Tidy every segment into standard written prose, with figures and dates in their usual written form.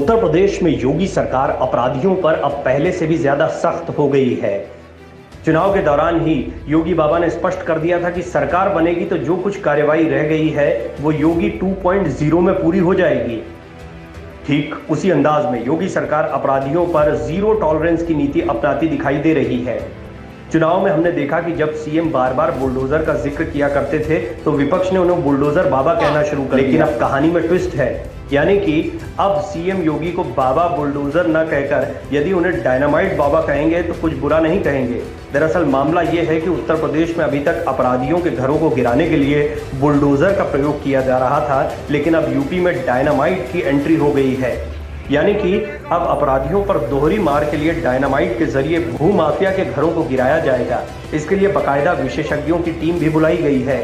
उत्तर प्रदेश में योगी सरकार अपराधियों पर अब पहले से भी ज्यादा सख्त हो गई है। चुनाव के दौरान ही योगी बाबा ने स्पष्ट कर दिया था कि सरकार बनेगी तो जो कुछ कार्रवाई रह गई है वो योगी 2.0 में पूरी हो जाएगी। ठीक उसी अंदाज में योगी सरकार अपराधियों पर जीरो टॉलरेंस की नीति अपनाती दिखाई दे रही है। चुनाव में हमने देखा कि जब सीएम बार बार बुलडोजर का जिक्र किया करते थे तो विपक्ष ने उन्हें बुलडोजर बाबा कहना शुरू कर दिया। लेकिन अब कहानी में ट्विस्ट है, यानी कि अब सीएम योगी को बाबा बुलडोजर न कहकर यदि उन्हें डायनामाइट बाबा कहेंगे तो कुछ बुरा नहीं कहेंगे। दरअसल मामला यह है कि उत्तर प्रदेश में अभी तक अपराधियों के घरों को गिराने के लिए बुलडोजर का प्रयोग किया जा रहा था, लेकिन अब यूपी में डायनामाइट की एंट्री हो गई है। यानी कि अब अपराधियों पर दोहरी मार के लिए डायनामाइट के जरिए भू माफिया के घरों को गिराया जाएगा। इसके लिए बाकायदा विशेषज्ञों की टीम भी बुलाई गई है।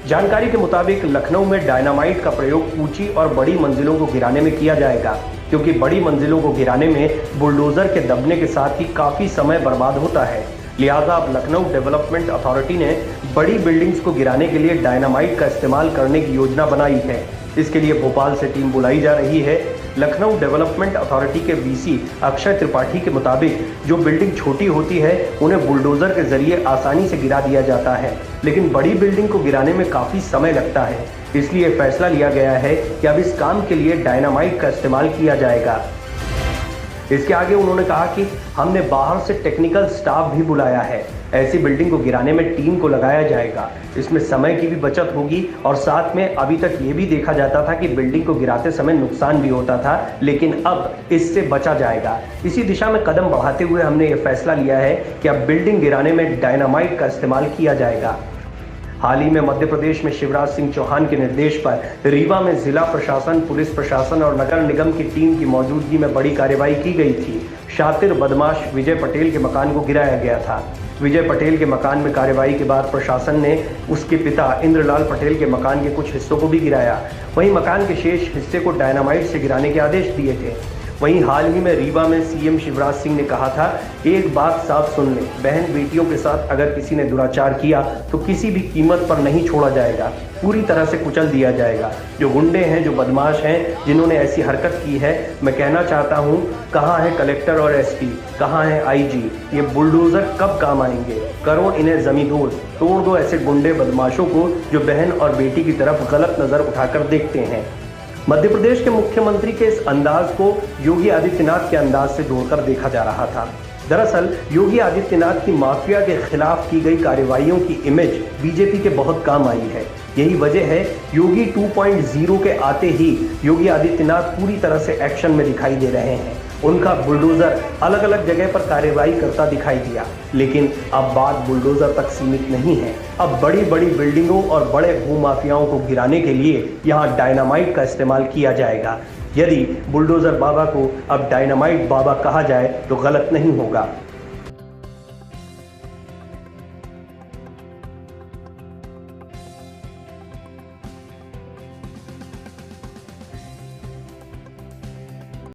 जानकारी के मुताबिक लखनऊ में डायनामाइट का प्रयोग ऊंची और बड़ी मंजिलों को गिराने में किया जाएगा, क्योंकि बड़ी मंजिलों को गिराने में बुलडोजर के दबने के साथ ही काफी समय बर्बाद होता है। लिहाजा अब लखनऊ डेवलपमेंट अथॉरिटी ने बड़ी बिल्डिंग्स को गिराने के लिए डायनामाइट का इस्तेमाल करने की योजना बनाई है। इसके लिए भोपाल से टीम बुलाई जा रही है। लखनऊ डेवलपमेंट अथॉरिटी के वीसी अक्षय त्रिपाठी के मुताबिक जो बिल्डिंग छोटी होती है उन्हें बुलडोजर के जरिए आसानी से गिरा दिया जाता है, लेकिन बड़ी बिल्डिंग को गिराने में काफी समय लगता है। इसलिए फैसला लिया गया है कि अब इस काम के लिए डायनामाइट का इस्तेमाल किया जाएगा। इसके आगे उन्होंने कहा कि हमने बाहर से टेक्निकल स्टाफ भी बुलाया है। ऐसी बिल्डिंग को गिराने में टीम को लगाया जाएगा। इसमें समय की भी बचत होगी और साथ में अभी तक ये भी देखा जाता था कि बिल्डिंग को गिराते समय नुकसान भी होता था, लेकिन अब इससे बचा जाएगा। इसी दिशा में कदम बढ़ाते हुए हमने ये फैसला लिया है कि अब बिल्डिंग गिराने में डायनामाइट का इस्तेमाल किया जाएगा। हाल ही में मध्य प्रदेश में शिवराज सिंह चौहान के निर्देश पर रीवा में जिला प्रशासन, पुलिस प्रशासन और नगर निगम की टीम की मौजूदगी में बड़ी कार्रवाई की गई थी। शातिर बदमाश विजय पटेल के मकान को गिराया गया था। विजय पटेल के मकान में कार्रवाई के बाद प्रशासन ने उसके पिता इंद्रलाल पटेल के मकान के कुछ हिस्सों को भी गिराया। वहीं मकान के शेष हिस्से को डायनामाइट से गिराने के आदेश दिए थे। वहीं हाल ही में रीवा में सीएम शिवराज सिंह ने कहा था, एक बात साफ सुन ले, बहन बेटियों के साथ अगर किसी ने दुराचार किया तो किसी भी कीमत पर नहीं छोड़ा जाएगा, पूरी तरह से कुचल दिया जाएगा। जो गुंडे हैं, जो बदमाश हैं, जिन्होंने ऐसी हरकत की है, मैं कहना चाहता हूं, कहां है कलेक्टर और एसपी, कहां है आईजी? ये बुलडोजर कब काम आएंगे? करो इन्हें जमींदोज, तोड़ दो ऐसे गुंडे बदमाशों को जो बहन और बेटी की तरफ गलत नजर उठाकर देखते हैं। मध्य प्रदेश के मुख्यमंत्री के इस अंदाज को योगी आदित्यनाथ के अंदाज से जोड़कर देखा जा रहा था। दरअसल योगी आदित्यनाथ की माफिया के खिलाफ की गई कार्रवाइयों की इमेज बीजेपी के बहुत काम आई है। यही वजह है योगी 2.0 के आते ही योगी आदित्यनाथ पूरी तरह से एक्शन में दिखाई दे रहे हैं। उनका बुलडोजर अलग अलग जगह पर कार्रवाई करता दिखाई दिया, लेकिन अब बात बुलडोजर तक सीमित नहीं है। अब बड़ी बड़ी बिल्डिंगों और बड़े भूमाफियाओं को गिराने के लिए यहाँ डायनामाइट का इस्तेमाल किया जाएगा। यदि बुलडोजर बाबा को अब डायनामाइट बाबा कहा जाए तो गलत नहीं होगा।